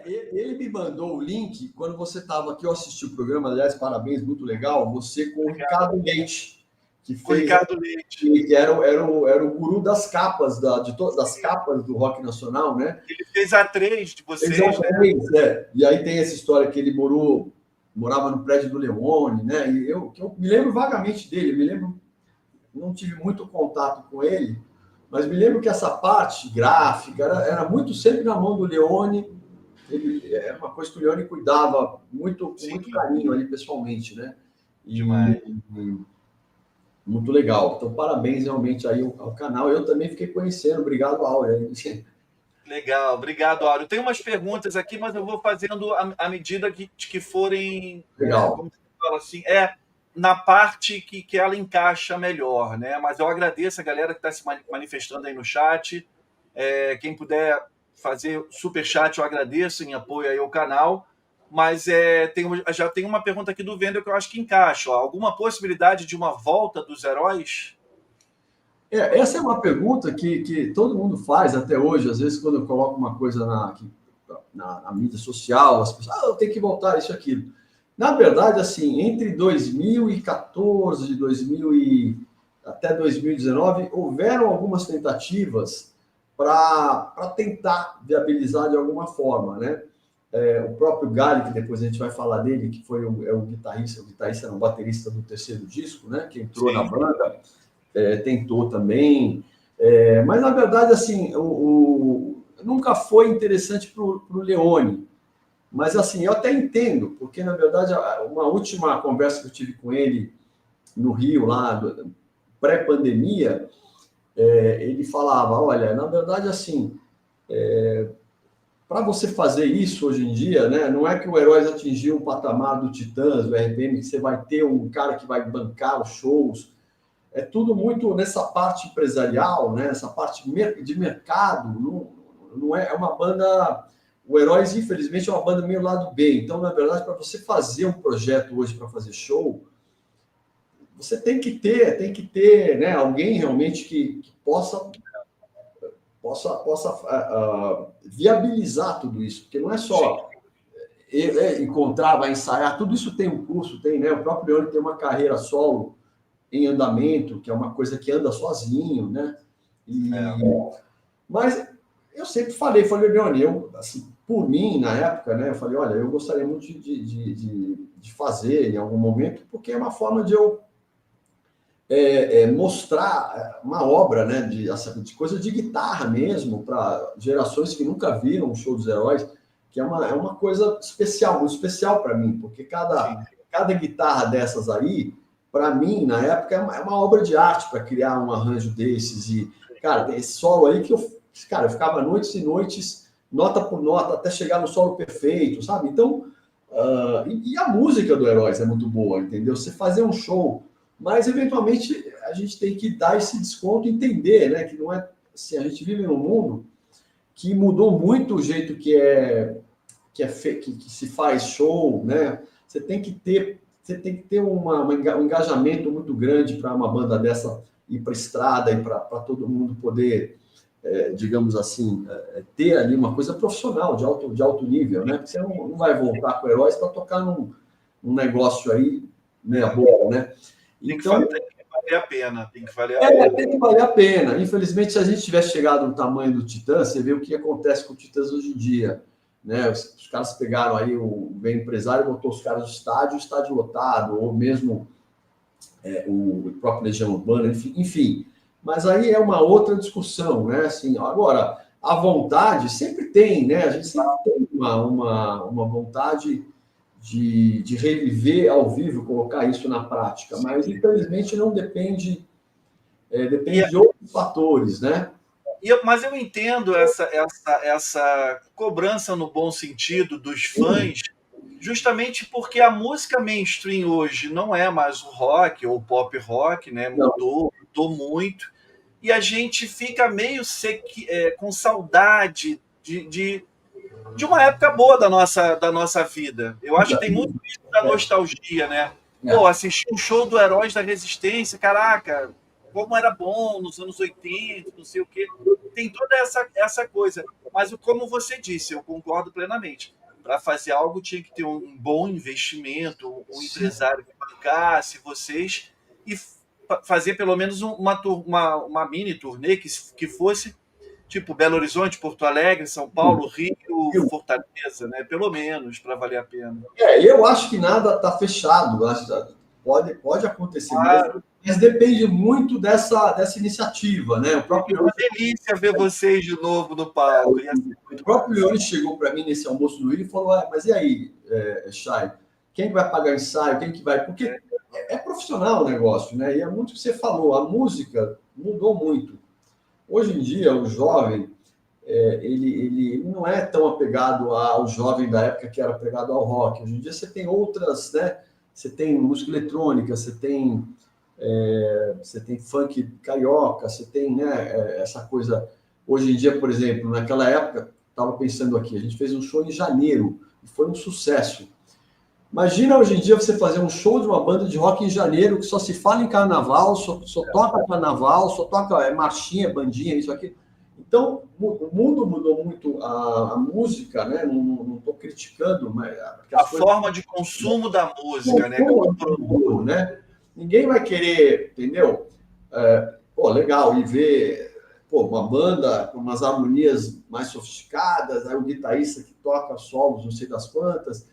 Ele me mandou o link quando você estava aqui. Eu assisti o programa, aliás, parabéns, muito legal. Você com o Ricardo Leite, que Com o fez. Ricardo Leite. Que era o guru das capas, das capas do rock nacional, né? Ele fez a 3 de vocês, exatamente, né? E aí tem essa história que ele morava no prédio do Leone, né? E eu me lembro vagamente dele, me lembro, não tive muito contato com ele, mas me lembro que essa parte gráfica era muito sempre na mão do Leone. É uma coisa que o Leone cuidava muito, com muito carinho ali pessoalmente, né? Demais. Muito legal. Então, parabéns realmente aí ao canal. Eu também fiquei conhecendo. Obrigado, Áurea. Legal, obrigado, Áureo. Tem umas perguntas aqui, mas eu vou fazendo à medida que forem, Legal. como você fala assim, na parte que ela encaixa melhor, né? Mas eu agradeço a galera que está se manifestando aí no chat. Quem puder fazer super chat, eu agradeço em apoio aí ao canal. Mas já tem uma pergunta aqui do Wendel que eu acho que encaixa. Ó. Alguma possibilidade de uma volta dos heróis? Essa é uma pergunta que todo mundo faz até hoje. Às vezes, quando eu coloco uma coisa na mídia social, as pessoas, eu tenho que voltar isso, aquilo. Na verdade, assim, entre 2014 até 2019, houveram algumas tentativas para tentar viabilizar de alguma forma, né? O próprio Gali, que depois a gente vai falar dele, que foi o guitarrista, não, o baterista do terceiro disco, né? Que entrou na banda, tentou também. Mas, na verdade, assim, nunca foi interessante para o Leone. Mas, assim, eu até entendo, porque, na verdade, uma última conversa que eu tive com ele no Rio, lá, pré-pandemia, ele falava, olha, na verdade, assim, para você fazer isso hoje em dia, né, não é que o Heróis atingiu o patamar do Titãs, do RPM, que você vai ter um cara que vai bancar os shows. É tudo muito nessa parte empresarial, né, essa parte de mercado. Não é uma banda... O Heróis, infelizmente, é uma banda meio lado B. Então, na verdade, para você fazer um projeto hoje, para fazer show, você tem que ter, né, alguém realmente que possa viabilizar tudo isso, porque não é só encontrar, vai ensaiar, tudo isso tem um curso, tem, né? O próprio Leone tem uma carreira solo em andamento, que é uma coisa que anda sozinho, né? Mas eu sempre falei, Leone, eu, assim, por mim, na época, né, eu falei, olha, eu gostaria muito de fazer em algum momento, porque é uma forma de eu mostrar uma obra, né, de coisa de guitarra mesmo, para gerações que nunca viram o Show dos Heróis, que é uma coisa especial, muito especial para mim, porque cada guitarra dessas aí, para mim, na época, é uma obra de arte para criar um arranjo desses. E, cara, tem esse solo aí que eu ficava noites e noites, nota por nota, até chegar no solo perfeito, sabe? Então, e a música do Heróis é muito boa, entendeu? Você fazer um show, mas eventualmente a gente tem que dar esse desconto e entender, né? Que não é assim, a gente vive num mundo que mudou muito o jeito que se faz show, né? Você tem que ter um engajamento muito grande para uma banda dessa ir para a estrada e para todo mundo poder, digamos assim, ter ali uma coisa profissional, de alto nível, né? Porque você não vai voltar com Heróis para tocar num negócio aí, né, bom, né? Então, tem que valer a pena. Tem que valer a pena. Infelizmente, se a gente tivesse chegado no tamanho do Titãs, você vê o que acontece com o Titãs hoje em dia. Né? Os caras pegaram aí o bem empresário, botou os caras no estádio lotado, ou mesmo o próprio Legião Urbana, enfim. Mas aí é uma outra discussão, né? Assim, agora, a vontade sempre tem, né? A gente sempre tem uma vontade de reviver ao vivo, colocar isso na prática, mas infelizmente não depende de outros fatores, né? Mas eu entendo essa cobrança no bom sentido dos fãs, justamente porque a música mainstream hoje não é mais o rock ou o pop rock, né? Mudou muito, e a gente fica meio com saudade de uma época boa da nossa vida. Eu acho que tem muito isso da nostalgia, né? Pô, assistir um show do Heróis da Resistência, caraca, como era bom nos anos 80, não sei o quê. tem toda essa coisa. Mas como você disse, eu concordo plenamente. Para fazer algo tinha que ter um bom investimento, um Sim. empresário que bancasse vocês e fazer pelo menos uma mini turnê que fosse tipo Belo Horizonte, Porto Alegre, São Paulo, Rio, Fortaleza, né? Pelo menos, para valer a pena. Eu acho que nada está fechado. Pode acontecer, Claro. mas depende muito dessa iniciativa, né? É uma delícia ver vocês de novo no palco. O próprio Leone chegou para mim nesse almoço do Rio e falou: mas e aí, Chay, quem vai pagar o ensaio? Quem que vai? Porque é profissional o negócio, né? E é muito o que você falou, a música mudou muito. Hoje em dia, o jovem, ele não é tão apegado ao jovem da época que era apegado ao rock. Hoje em dia você tem outras, né? Você tem música eletrônica, você tem funk carioca, você tem, né, essa coisa. Hoje em dia, por exemplo, naquela época, estava pensando aqui, a gente fez um show em janeiro e foi um sucesso. Imagina hoje em dia você fazer um show de uma banda de rock em janeiro que só se fala em carnaval, só toca carnaval, só toca marchinha, bandinha, isso aqui. Então, o mundo mudou muito a música, né? Não estou criticando, mas a forma de consumo da música, né? Mudou, né? Ninguém vai querer, entendeu? Legal, e ver uma banda com umas harmonias mais sofisticadas, aí o guitarrista que toca solos, não sei das quantas.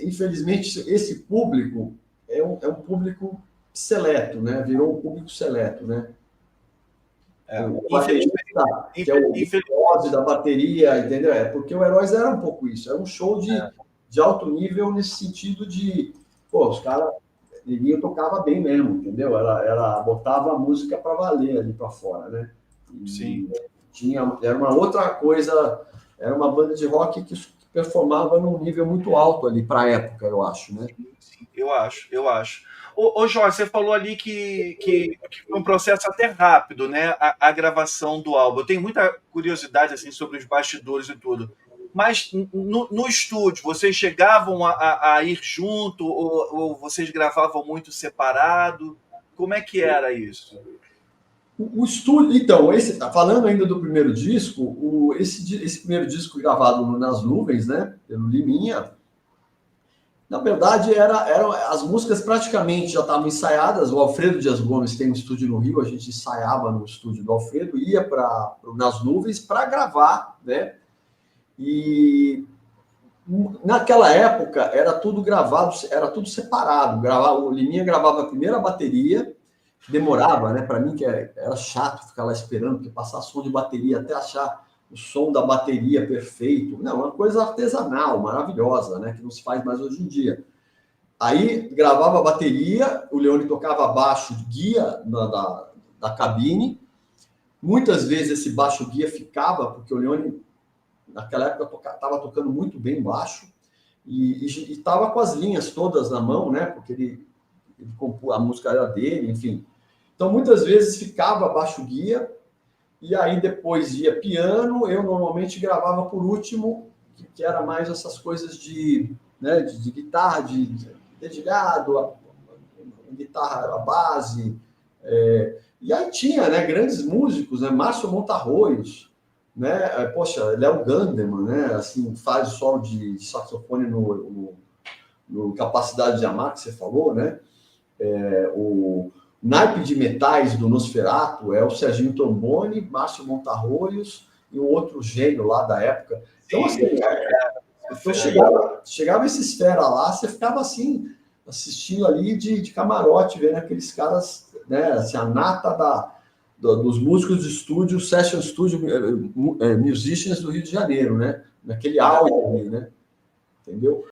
Infelizmente, esse público é um público seleto, né? Virou um público seleto, né? Que é o Ozzy da bateria, entendeu? Porque o Heróis era um pouco isso, era um show de alto nível nesse sentido de, os caras, ninguém tocava bem mesmo, entendeu? Ela botava a música para valer ali para fora, né? Sim. Era uma outra coisa, era uma banda de rock que performava num nível muito alto ali para a época, eu acho, né? Sim, eu acho. Ô Jorge, você falou ali que foi um processo até rápido, né? A gravação do álbum. Eu tenho muita curiosidade assim sobre os bastidores e tudo. Mas no estúdio, vocês chegavam a ir junto ou vocês gravavam muito separado? Como é que era isso? O estúdio, então, falando ainda do primeiro disco, esse primeiro disco gravado Nas Nuvens, né, pelo Liminha, na verdade, eram as músicas praticamente já estavam ensaiadas. O Alfredo Dias Gomes tem um estúdio no Rio, a gente ensaiava no estúdio do Alfredo, ia para Nas Nuvens para gravar, né? E naquela época era tudo gravado, era tudo separado. O Liminha gravava a primeira bateria, demorava, né? Para mim que era chato ficar lá esperando, porque passar som de bateria até achar o som da bateria perfeito. Não, uma coisa artesanal, maravilhosa, né? Que não se faz mais hoje em dia. Aí gravava a bateria, o Leone tocava baixo guia da cabine. Muitas vezes esse baixo guia ficava, porque o Leone, naquela época, estava tocando muito bem baixo e estava com as linhas todas na mão, né? Porque ele compôs, a música era dele, enfim. Então, muitas vezes ficava baixo guia, e aí depois ia piano. Eu normalmente gravava por último, que era mais essas coisas de guitarra, de dedilhado, guitarra, a base. E aí tinha, né, grandes músicos, né, Márcio Montarroios, né, Léo Gandeman, né, assim, faz o solo de saxofone no Capacidade de Amar, que você falou, né, o naipe de metais do Nosferatu é o Serginho Trombone, Márcio Montarroios e um outro gênio lá da época. Então, assim, então chegava esses fera lá, você ficava assim, assistindo ali de camarote, vendo aqueles caras, né, assim, a nata dos músicos de estúdio, Session Studio Musicians do Rio de Janeiro, né? Naquele áudio ali, né? Entendeu?